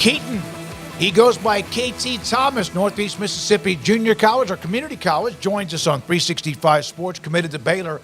Keaton, he goes by KT Thomas, Northeast Mississippi Junior College or Community College, joins us on 365 Sports, committed to Baylor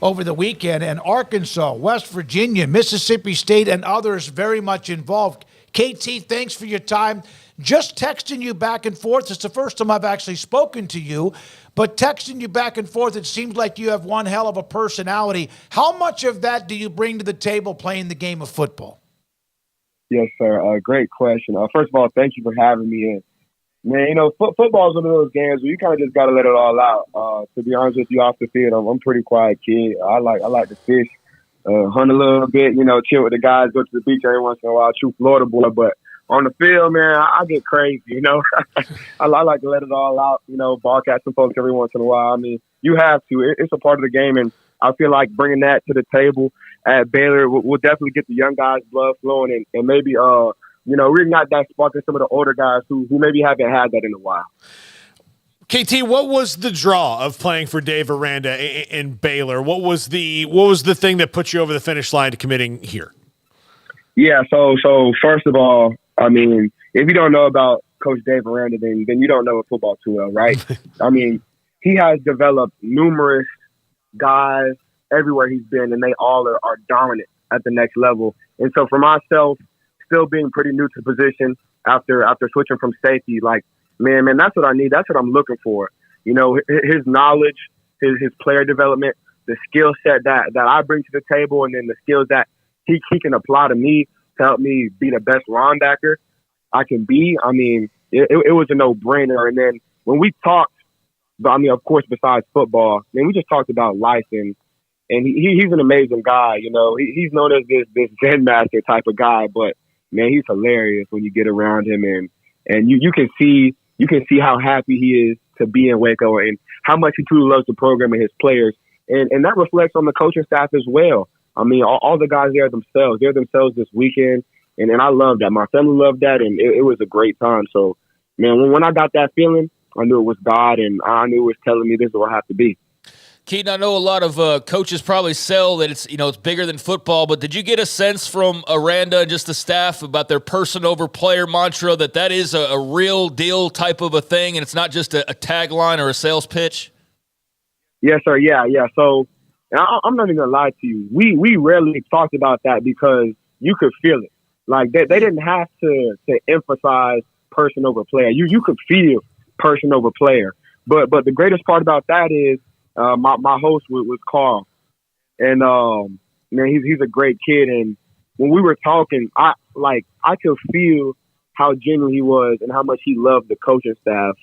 over the weekend, and Arkansas, West Virginia, Mississippi State, and others very much involved. KT, thanks for your time. Just texting you back and forth. It's the first time I've actually spoken to you, but texting you back and forth, it seems like you have one hell of a personality. How much of that do you bring to the table playing the game of football? Yes, sir. Great question. First of all, thank you for having me in. Man, football is one of those games where you kind of just got to let it all out. To be honest with you, off the field, I'm a pretty quiet kid. I like to fish, hunt a little bit, chill with the guys, go to the beach every once in a while, true Florida boy. But on the field, man, I get crazy, I like to let it all out, bark at some folks every once in a while. I mean, you have to. It's a part of the game, and I feel like bringing that to the table at Baylor will definitely get the young guys' blood flowing and maybe, reignite that spark in some of the older guys who maybe haven't had that in a while. KT, what was the draw of playing for Dave Aranda in Baylor? What was the thing that put you over the finish line to committing here? Yeah, so first of all, I mean, if you don't know about Coach Dave Aranda, then you don't know football too well, right? I mean, he has developed numerous guys everywhere he's been, and they all are dominant at the next level. And so for myself, still being pretty new to the position after switching from safety, like, man, that's what I need. That's what I'm looking for. His knowledge, his player development, the skill set that I bring to the table, and then the skills that he can apply to me to help me be the best linebacker I can be. I mean, it was a no-brainer. And then when we talked, of course, besides football, we just talked about life, and he's an amazing guy. He's known as this Zen master type of guy, but man, he's hilarious when you get around him, and you can see how happy he is to be in Waco and how much he truly loves the program and his players, and that reflects on the coaching staff as well. I mean, all the guys there themselves, they're themselves this weekend, and I love that. My family loved that, and it was a great time. So, man, when I got that feeling, I knew it was God, and I knew it was telling me this is where I have to be. Keaton, I know a lot of coaches probably sell that it's bigger than football, but did you get a sense from Aranda and just the staff about their person over player mantra that is a real deal type of a thing, and it's not just a tagline or a sales pitch? Yes, sir. Yeah. So I'm not even gonna lie to you. We rarely talked about that because you could feel it. Like they didn't have to emphasize person over player. You could feel person over player. But the greatest part about that is my host was Carl, and man, he's a great kid. And when we were talking, I could feel how genuine he was and how much he loved the coaching staff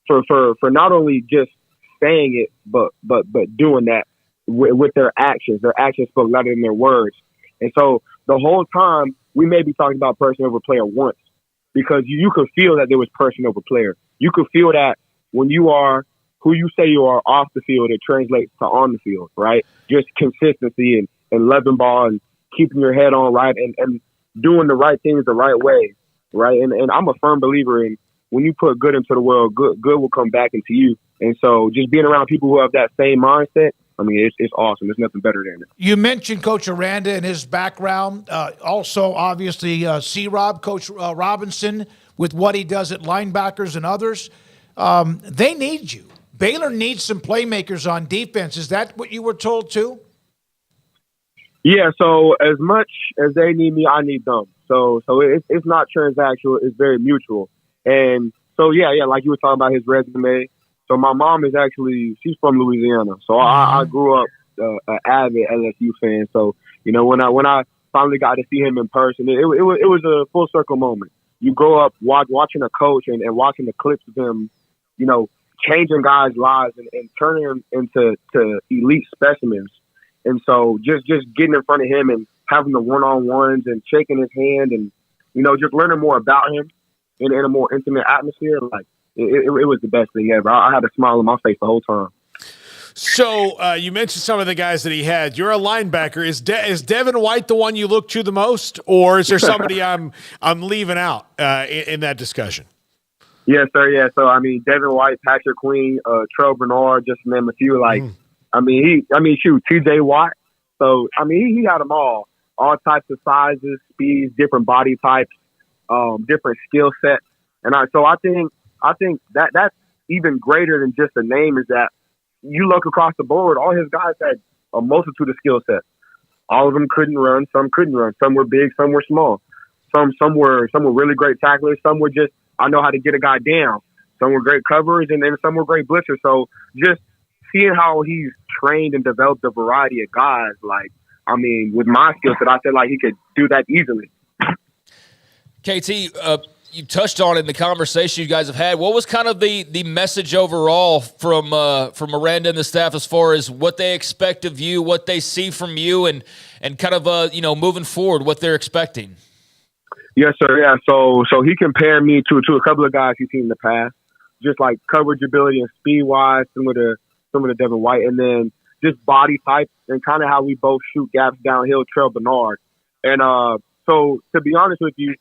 for not only just saying it, but doing that with their actions. Their actions spoke louder than their words. And so the whole time we may be talking about person over player once, because you could feel that there was person over player. You could feel that when you are who you say you are off the field, it translates to on the field, right? Just consistency and loving ball and keeping your head on right and doing the right things the right way, right? And I'm a firm believer in when you put good into the world, good will come back into you. And so just being around people who have that same mindset, I mean, it's awesome. There's nothing better than it. You mentioned Coach Aranda and his background. Also, obviously, C-Rob, Coach Robinson, with what he does at linebackers and others. They need you. Baylor needs some playmakers on defense. Is that what you were told too? Yeah, so as much as they need me, I need them. So it's not transactional. It's very mutual. And so, yeah, like you were talking about his resume. So my mom is she's from Louisiana. So I grew up an avid LSU fan. So, when I finally got to see him in person, it was a full circle moment. You grow up watching a coach and watching the clips of him, changing guys' lives and turning them into elite specimens. And so just getting in front of him and having the one-on-ones and shaking his hand and, just learning more about him in a more intimate atmosphere, like it was the best thing ever. I had a smile on my face the whole time. So you mentioned some of the guys that he had. You're a linebacker. Is Devin White the one you look to the most, or is there somebody I'm leaving out in that discussion? Yes, sir. Yeah. So Devin White, Patrick Queen, Terrell Bernard, just to name a few. Shoot, T.J. Watt. So he had them all types of sizes, speeds, different body types. different skill sets. And so I think that that's even greater than just a name, is that you look across the board, all his guys had a multitude of skill sets. All of them couldn't run, some couldn't run, some were big, some were small. Some were really great tacklers, some were just, I know how to get a guy down. Some were great covers, and then some were great blitzers. So just seeing how he's trained and developed a variety of guys, like, I mean, with my skill set, I feel like he could do that easily. KT, you touched on it in the conversation you guys have had. What was kind of the message overall from Aranda and the staff as far as what they expect of you, what they see from you, and kind of moving forward, what they're expecting? Yes, sir. Yeah. So he compared me to a couple of guys he's seen in the past, just like coverage ability and speed wise, similar to Devin White, and then just body type and kind of how we both shoot gaps downhill, Terrell Bernard. And so to be honest with you,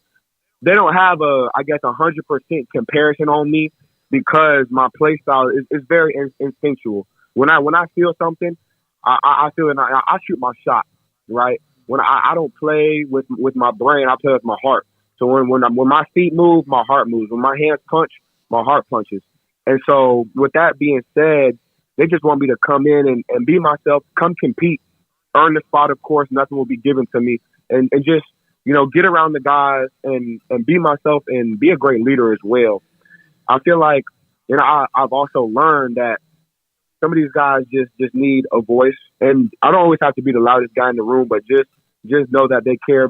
they don't have a 100% comparison on me, because my play style is very instinctual. When I feel something, I feel it. I shoot my shot, right? When I don't play with my brain, I play with my heart. So when my feet move, my heart moves. When my hands punch, my heart punches. And so with that being said, they just want me to come in and be myself, come compete, earn the spot, of course. Nothing will be given to me. And just, get around the guys and be myself and be a great leader as well. I feel like, I've also learned that some of these guys just need a voice. And I don't always have to be the loudest guy in the room, but just know that I care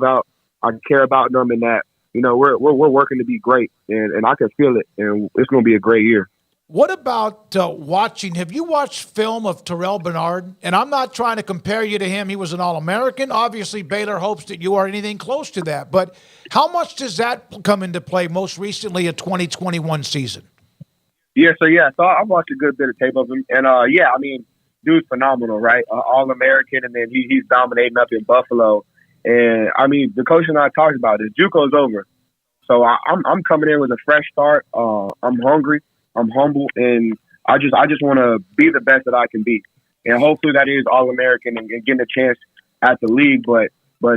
about them, and that, we're working to be great, and I can feel it, and it's going to be a great year. What about have you watched film of Terrell Bernard? And I'm not trying to compare you to him. He was an All-American. Obviously, Baylor hopes that you are anything close to that. But how much does that come into play most recently a 2021 season? Yeah, so I've watched a good bit of tape of him. And, I mean, dude's phenomenal, right? All-American, and then he's dominating up in Buffalo. And, I mean, the coach and I talked about it. JUCO's over. So I'm coming in with a fresh start. I'm hungry. I'm humble, and I just want to be the best that I can be, and hopefully that is All-American and getting a chance at the league. But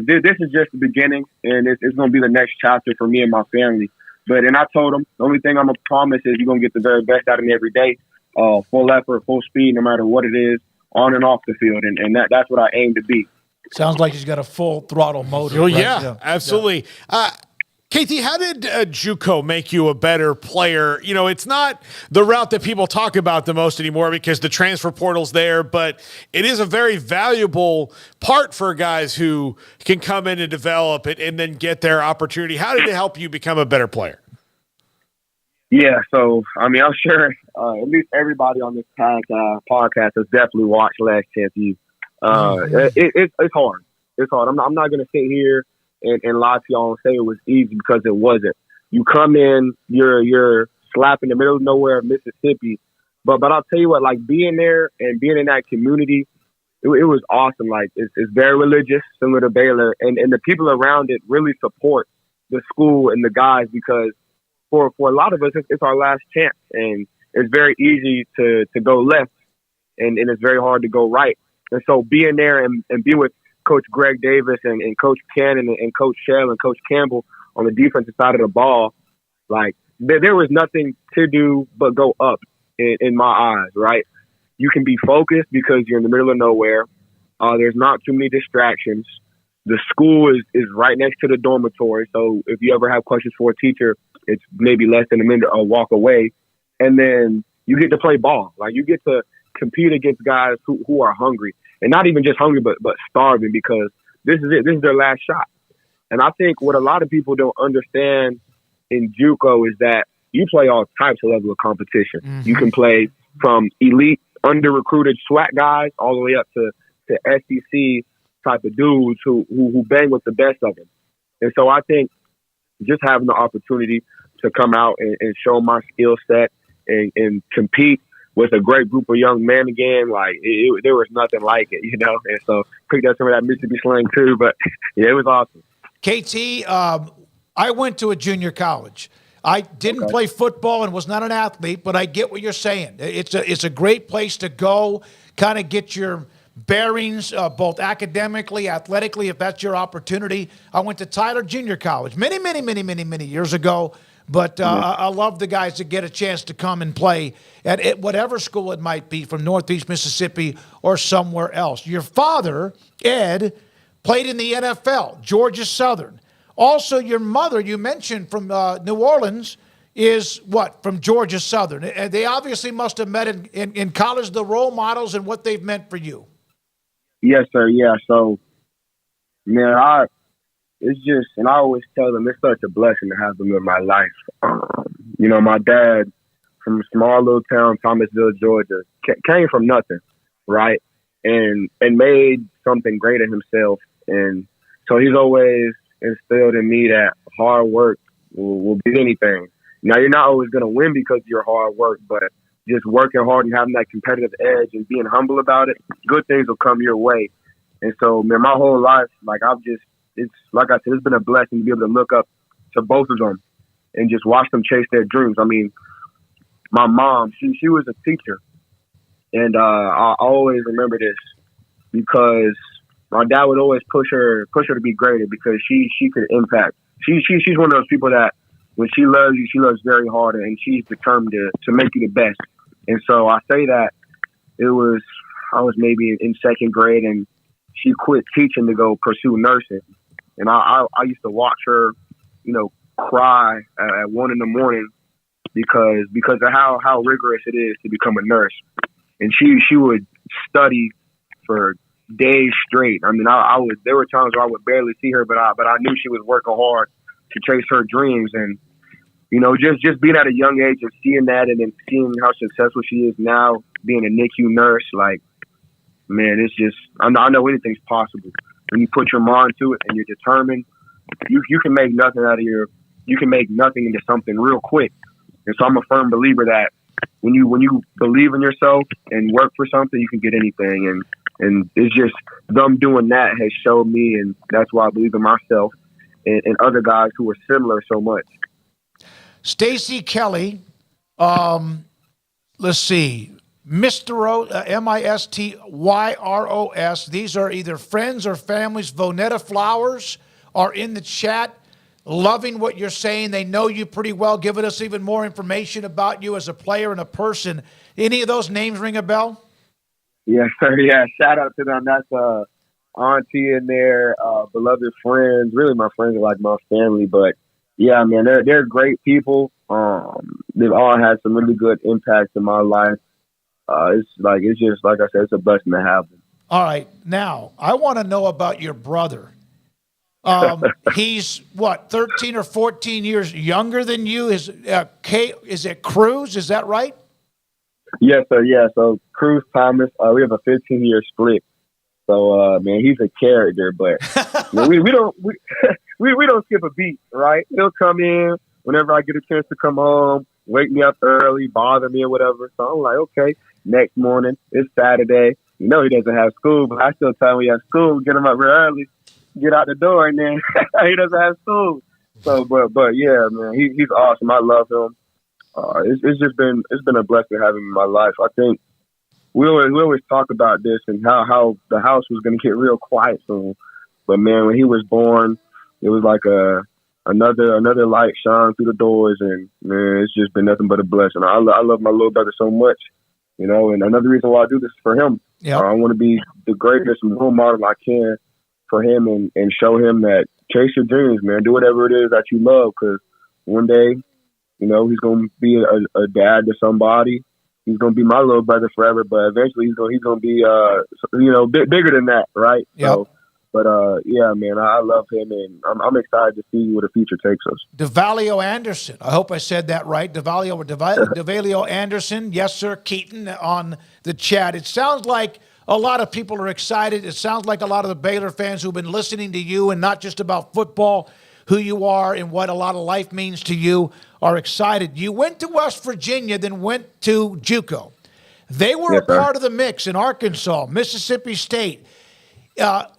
this is just the beginning, and it's going to be the next chapter for me and my family. And I told them the only thing I'm gonna promise is you're gonna get the very best out of me every day, full effort, full speed, no matter what it is, on and off the field, and that's what I aim to be. Sounds like he's got a full throttle motor. Oh, right? yeah, absolutely. Yeah. KT, how did JUCO make you a better player? It's not the route that people talk about the most anymore because the transfer portal's there, but it is a very valuable part for guys who can come in and develop it and then get their opportunity. How did it help you become a better player? Yeah, so, I mean, I'm sure at least everybody on this podcast has definitely watched Last Chance U. It's hard. It's hard. I'm not going to sit here and lie to y'all and say it was easy, because it wasn't. You come in, you're slap in the middle of nowhere, Mississippi. But I'll tell you what, like, being there and being in that community, it was awesome. Like, it's very religious, similar to Baylor, and the people around it really support the school and the guys, because for a lot of us, it's our last chance, and it's very easy to go left, and it's very hard to go right. And so being there and being with Coach Greg Davis and Coach Cannon and Coach Shell and Coach Campbell on the defensive side of the ball, like, there was nothing to do but go up in my eyes, right? You can be focused because you're in the middle of nowhere. There's not too many distractions. The school is right next to the dormitory, so if you ever have questions for a teacher, it's maybe less than a minute or walk away. And then you get to play ball. Like, you get to compete against guys who are hungry. And not even just hungry, but starving, because this is it. This is their last shot. And I think what a lot of people don't understand in JUCO is that you play all types of level of competition. Mm-hmm. You can play from elite, under-recruited SWAT guys all the way up to SEC type of dudes who bang with the best of them. And so I think just having the opportunity to come out and show my skill set and compete with a great group of young men again, like, there was nothing like it, And so picked up some of that Mississippi slang too, but yeah, it was awesome. KT, I went to a junior college. I didn't play football and was not an athlete, but I get what you're saying. It's a great place to go, kind of get your bearings, both academically, athletically, if that's your opportunity. I went to Tyler Junior College many years ago, but I love the guys that get a chance to come and play at whatever school it might be, from Northeast Mississippi or somewhere else. Your father, Ed, played in the NFL, Georgia Southern. Also, your mother, you mentioned from New Orleans, is what? From Georgia Southern. And they obviously must have met in college, the role models and what they've meant for you. Yes, sir. Yeah. So, man, it's just, and I always tell them it's such a blessing to have them in my life. My dad from a small little town, Thomasville, Georgia, came from nothing, right? And made something great of himself. And so he's always instilled in me that hard work will beat anything. Now, you're not always going to win because of your hard work, but just working hard and having that competitive edge and being humble about it, good things will come your way. And so, man, my whole life, it's like I said, it's been a blessing to be able to look up to both of them and just watch them chase their dreams. I mean, my mom, she was a teacher. And I always remember this because my dad would always push her to be greater because she could impact. She's one of those people that when she loves you, she loves very hard, and she's determined to make you the best. And so I say that I was maybe in second grade, and she quit teaching to go pursue nursing. And I used to watch her, cry at 1 a.m. because of how rigorous it is to become a nurse. And she would study for days straight. I mean, there were times where I would barely see her, but I knew she was working hard to chase her dreams. And just being at a young age and seeing that, and then seeing how successful she is now, being a NICU nurse, like, man, it's just, I know anything's possible. When you put your mind to it and you're determined, you can make nothing into something real quick. And so I'm a firm believer that when you believe in yourself and work for something, you can get anything. And it's just them doing that has showed me, and that's why I believe in myself and other guys who are similar so much. Stacey Kelly, let's see, Mistros, Mistyros. These are either friends or families. Vonetta Flowers are in the chat, loving what you're saying. They know you pretty well, giving us even more information about you as a player and a person. Any of those names ring a bell? Yes, sir. Yeah, shout out to them. That's auntie in there, beloved friends. Really, my friends are like my family, but yeah, man, they're great people. They've all had some really good impacts in my life. It's just like I said, it's a blessing to have them. All right, now I want to know about your brother. He's what, 13 or 14 years younger than you? Is it Cruz? Is that right? Yes, sir. Yeah. So Cruz Thomas, we have a 15-year split. So man, he's a character, but man, we don't skip a beat, right? He'll come in whenever I get a chance to come home, wake me up early, bother me or whatever. So I'm like, okay. Next morning, it's Saturday. He doesn't have school, but I still tell him he has school. Get him up real early, get out the door, and then he doesn't have school. So, but yeah, man, he's awesome. I love him. It's been a blessing to have him in my life. I think we always talk about this and how the house was going to get real quiet soon. But man, when he was born, it was like another light shine through the doors, and man, it's just been nothing but a blessing. I love my little brother so much, and another reason why I do this is for him. Yep. I want to be the greatest role model I can for him and show him that chase your dreams, man. Do whatever it is that you love, because one day, he's going to be a dad to somebody. He's going to be my little brother forever, but eventually he's going to be, bigger than that, right? Yep. So, but yeah, man, I love him, and I'm excited to see where the future takes us. DeValio Anderson, I hope I said that right. DeValio Anderson, yes, sir. Keaton on the chat. It sounds like a lot of people are excited. It sounds like a lot of the Baylor fans who've been listening to you, and not just about football, who you are and what a lot of life means to you, are excited. You went to West Virginia, then went to JUCO. They were a part of the mix in Arkansas, Mississippi State.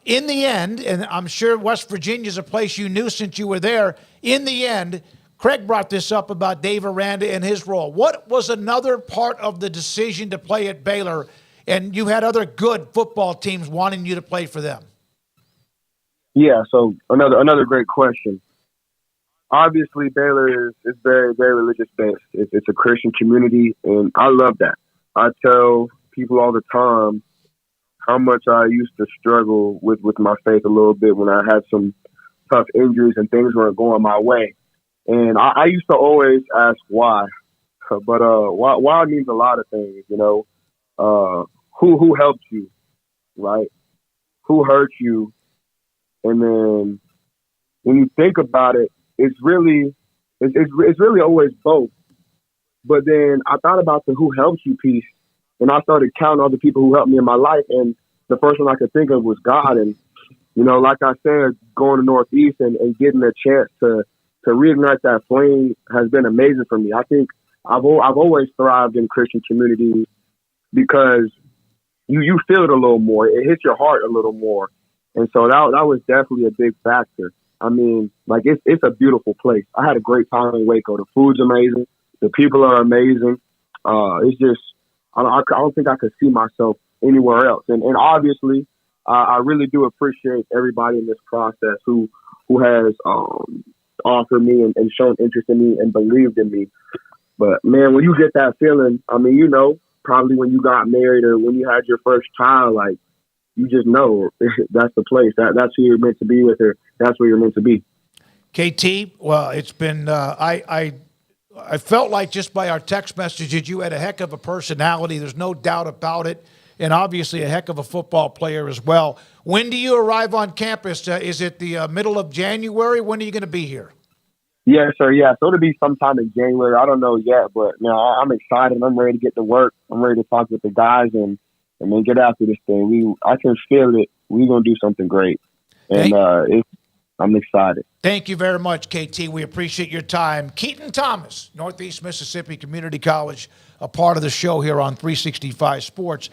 In the end, and I'm sure West Virginia is a place you knew since you were there, in the end, Craig brought this up about Dave Aranda and his role. What was another part of the decision to play at Baylor and you had other good football teams wanting you to play for them. Yeah, so another great question. Obviously, Baylor is very, very religious based. It's a Christian community, and I love that. I tell people all the time how much I used to struggle with my faith a little bit when I had some tough injuries and things weren't going my way. And I used to always ask why. But why means a lot of things, you know. Who helped you, right? Who hurt you? And then when you think about it, it's really always both. But then I thought about the who helped you piece, and I started counting all the people who helped me in my life, and the first one I could think of was God. And, you know, like I said, going to Northeast and getting a chance to reignite that flame has been amazing for me. I think I've always thrived in Christian communities because you feel it a little more. It hits your heart a little more. And so that was definitely a big factor. I mean, like, it's a beautiful place. I had a great time in Waco. The food's amazing. The people are amazing. It's just, I don't think I could see myself anywhere else. And obviously, I really do appreciate everybody in this process who has offered me and shown interest in me and believed in me. But, man, when you get that feeling, I mean, you know, probably when you got married or when you had your first child, like, you just know that's the place. That's who you're meant to be with, or that's where you're meant to be. KT, well, it's been I felt like just by our text messages you had a heck of a personality. There's no doubt about it, and obviously a heck of a football player as well. When do you arrive on campus? Is it the middle of January? When are you going to be here? Yes, sir. Yeah, so it'll be sometime in January. I don't know yet, but I'm excited. I'm ready to get to work. I'm ready to talk with the guys and then get after this thing. I can feel it. We're going to do something great. And I'm excited. Thank you very much, KT. We appreciate your time. Keaton Thomas, Northeast Mississippi Community College, a part of the show here on 365 Sports.